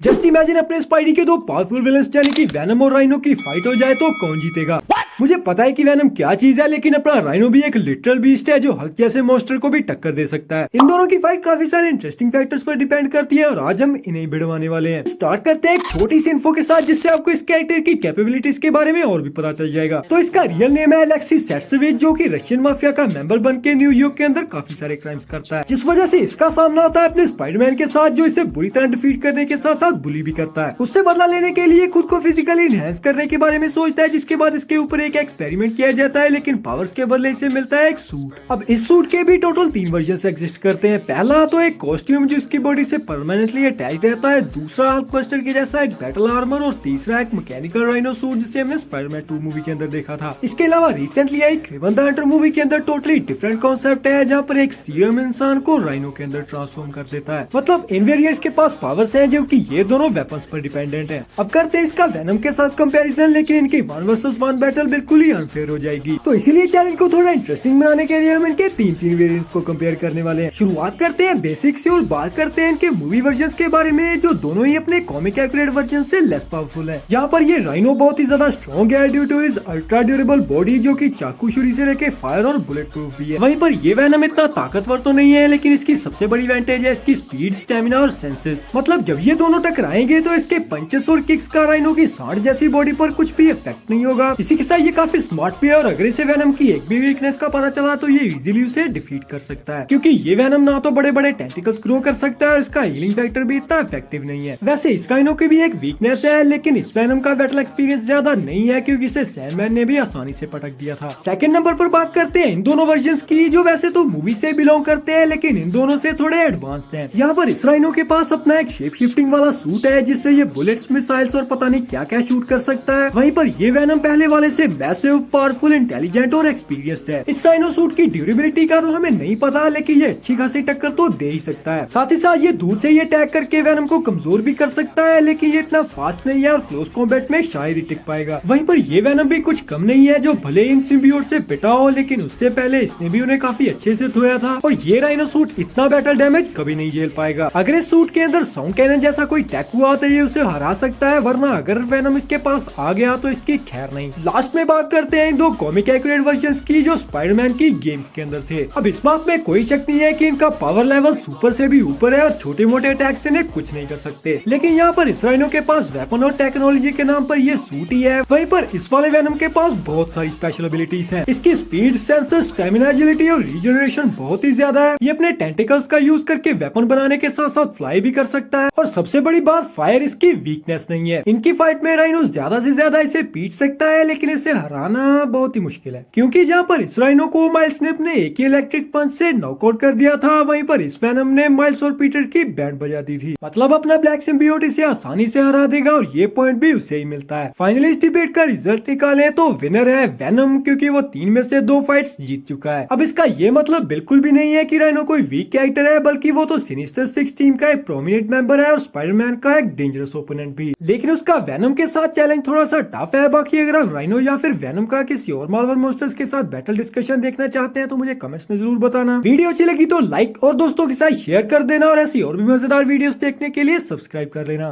Just imagine अपने spidey के दो पावरफुल विलन्स यानी कि वेनम और राइनो की फाइट हो जाए तो कौन जीतेगा। मुझे पता है कि वेनम क्या चीज है, लेकिन अपना राइनो भी एक लिटरल बीस्ट है जो हल्क जैसे मॉन्स्टर को भी टक्कर दे सकता है। इन दोनों की फाइट काफी सारे इंटरेस्टिंग फैक्टर्स पर डिपेंड करती है और आज हम इन्हें भिड़वाने वाले हैं। स्टार्ट करते हैं एक छोटी सी इन्फो के साथ जिससे आपको इस कैरेक्टर की कैपेबिलिटीज के बारे में और भी पता चल जाएगा। तो इसका रियल नेम है अलेक्सी सेट्सेविच, जो कि रशियन माफिया का मेंबर बन के न्यूयॉर्क के अंदर काफी सारे क्राइम्स करता है, जिस वजह से इसका सामना होता है अपने स्पाइडरमैन के साथ, जो इसे बुरी तरह डिफीट करने के साथ साथ बुली भी करता है। उससे बदला लेने के लिए खुद को फिजिकली इनहेंस करने के बारे में सोचता है, जिसके बाद इसके ऊपर एक एक्सपेरिमेंट किया जाता है, लेकिन पावर्स के बदले इसे मिलता है एक सूट। अब इस सूट के भी टोटल 3 वर्जन एग्जिस्ट करते हैं। पहला तो एक कॉस्ट्यूम जो इसकी बॉडी से परमानेंटली अटैच रहता है, दूसरा हल्कबस्टर के जैसा एक बैटल आर्मर और तीसरा एक मैकेनिकल राइनो सूट जिसे हमने स्पाइडरमैन 2 मूवी के अंदर देखा था। इसके अलावा recently I Kraven the Hunter movie के अंदर टोटली डिफरेंट कॉन्सेप्ट है, जहाँ पर एक सीरम इंसान को राइनो के अंदर ट्रांसफॉर्म कर देता है। मतलब इन वेरिएंट्स के पास पावर्स हैं जो कि ये दोनों वेपन्स पर डिपेंडेंट है। अब करते हैं इसका वेनम के साथ कंपैरिजन, लेकिन इनकी 1 वर्सेस 1 बैटल बिल्कुल ही अनफेयर हो जाएगी। तो इसीलिए चैलेंज को थोड़ा इंटरेस्टिंग बनाने के लिए हम इनके 3 वेरिएंट्स को कंपेयर करने वाले हैं। शुरुआत करते हैं बेसिक से और बात करते हैं इनके मूवी वर्जन के बारे में, जो दोनों ही अपने कॉमिक एक्यूरेट वर्जन से लेस पावरफुल है। यहाँ पर ये राइनो बहुत ही ज्यादा स्ट्रॉन्ग है due to his ultra durable body, जो की चाकू छुरी से लेके फायर और बुलेट प्रूफ भी है। वहीं पर ये वेनम इतना ताकतवर तो नहीं है, लेकिन इसकी सबसे बड़ी एडवांटेज है इसकी स्पीड, स्टेमिना और सेंसेस। मतलब जब ये दोनों टकराएंगे तो इसके पंचेस और किक्स का राइनो की सांड जैसी बॉडी पर कुछ भी इफेक्ट नहीं होगा। इसी के साथ ये काफी स्मार्ट भी है और अगर इसे वेनम की एक भी वीकनेस का पता चला तो ये इजीली उसे डिफीट कर सकता है, क्योंकि ये वेनम ना तो बड़े बड़े टेंटिकल्स ग्रो कर सकता है, इसका हीलिंग फैक्टर भी इतना इफेक्टिव नहीं है। वैसे इस राइनो की भी एक वीकनेस है, लेकिन इस वेनम का बैटल एक्सपीरियंस ज्यादा नहीं है, क्योंकि इसे सैंडमैन ने भी आसानी से पटक दिया था। सेकंड नंबर पर बात करते हैं इन दोनों वर्जन्स की, जो वैसे तो मूवी से बिलोंग करते हैं, लेकिन इन दोनों से थोड़े एडवांस्ड हैं। यहाँ पर इस राइनो के पास अपना एक शेप शिफ्टिंग वाला सूट है, जिससे ये बुलेट्स, मिसाइल्स और पता नहीं क्या क्या शूट कर सकता है। वहीं पर ये वेनम पहले वाले से मैसिव, पावरफुल, इंटेलिजेंट और एक्सपीरियंस्ड है। इस राइनो सूट की ड्यूरेबिलिटी का तो हमें नहीं पता, लेकिन ये अच्छी खासी टक्कर तो दे ही सकता है। साथ ही साथ ये दूर से ये अटैक करके वेनम को कमजोर भी कर सकता है, लेकिन ये इतना फास्ट नहीं है और क्लोज कॉम्बैट में शायद ही टिक पाएगा। वहीं पर ये वेनम भी कुछ कम नहीं है, जो भले इन सिम्बियोट से पिटा हो, लेकिन उससे पहले इसने भी उन्हें काफी अच्छे से धोया था, और ये राइनो सूट इतना बैटल डैमेज कभी नहीं झेल पाएगा। अगर इस सूट के अंदर साउंड कैनन जैसा कोई टैक हुआ तो ये उसे हरा सकता है, वरना अगर वेनम इसके पास आ गया तो इसकी खैर नहीं। लास्ट में बात करते हैं इन दो कॉमिक एक्यूरेट वर्जन्स की, जो स्पाइडरमैन की गेम्स के अंदर थे। अब इस बात में कोई शक नहीं है कि इनका पावर लेवल सुपर से भी ऊपर है और छोटे मोटे अटैक से इन्हें कुछ नहीं कर सकते, लेकिन यहाँ पर इस राइनो के पास वेपन और टेक्नोलॉजी के नाम पर ये सूट ही है। वहीं पर इस वाले वेनम के पास बहुत सारी स्पेशल एबिलिटीज हैं। इसकी स्पीड, सेंसर, स्टेमिना, एजिलिटी और रीजनरेशन बहुत ही ज्यादा है। ये अपने टेंटिकल्स का यूज करके वेपन बनाने के साथ साथ फ्लाई भी कर सकता है, और सबसे बड़ी बात फायर इसकी वीकनेस नहीं है। इनकी फाइट में राइनो ज्यादा से ज्यादा इसे पीट सकता है, लेकिन इसे हराना बहुत ही मुश्किल है, क्योंकि जहाँ पर इस राइनो को माइल्स ने अपने एक ही इलेक्ट्रिक पंच से नॉकआउट कर दिया था, वहीं पर इस वेनम ने माइल्स और पीटर की बैंड बजा दी थी। मतलब अपना ब्लैक सिम्बियोट इसे आसानी से हरा देगा और ये पॉइंट भी उसे ही मिलता है। फाइनली इस डिबेट का रिजल्ट निकाले तो विनर है वेनम, क्योंकि वो 3 में से 2 फाइट्स जीत चुका है। अब इसका ये मतलब बिल्कुल भी नहीं है कि राइनो कोई वीक कैरेक्टर है, बल्कि वो तो सिनिस्टर 6 टीम का एक प्रोमिनेंट मेंबर है और स्पाइडरमैन का एक डेंजरस ओपोनेंट भी। लेकिन उसका वेनम के साथ चैलेंज थोड़ा सा टफ है। बाकी अगर आप राइनो या फिर वेनम का किसी और मार्वल मॉन्स्टर्स के साथ बैटल डिस्कशन देखना चाहते हैं तो मुझे कमेंट्स में जरूर बताना। वीडियो अच्छी लगी तो लाइक और दोस्तों के साथ शेयर कर देना, और ऐसी और भी मजेदार वीडियोस देखने के लिए सब्सक्राइब कर लेना।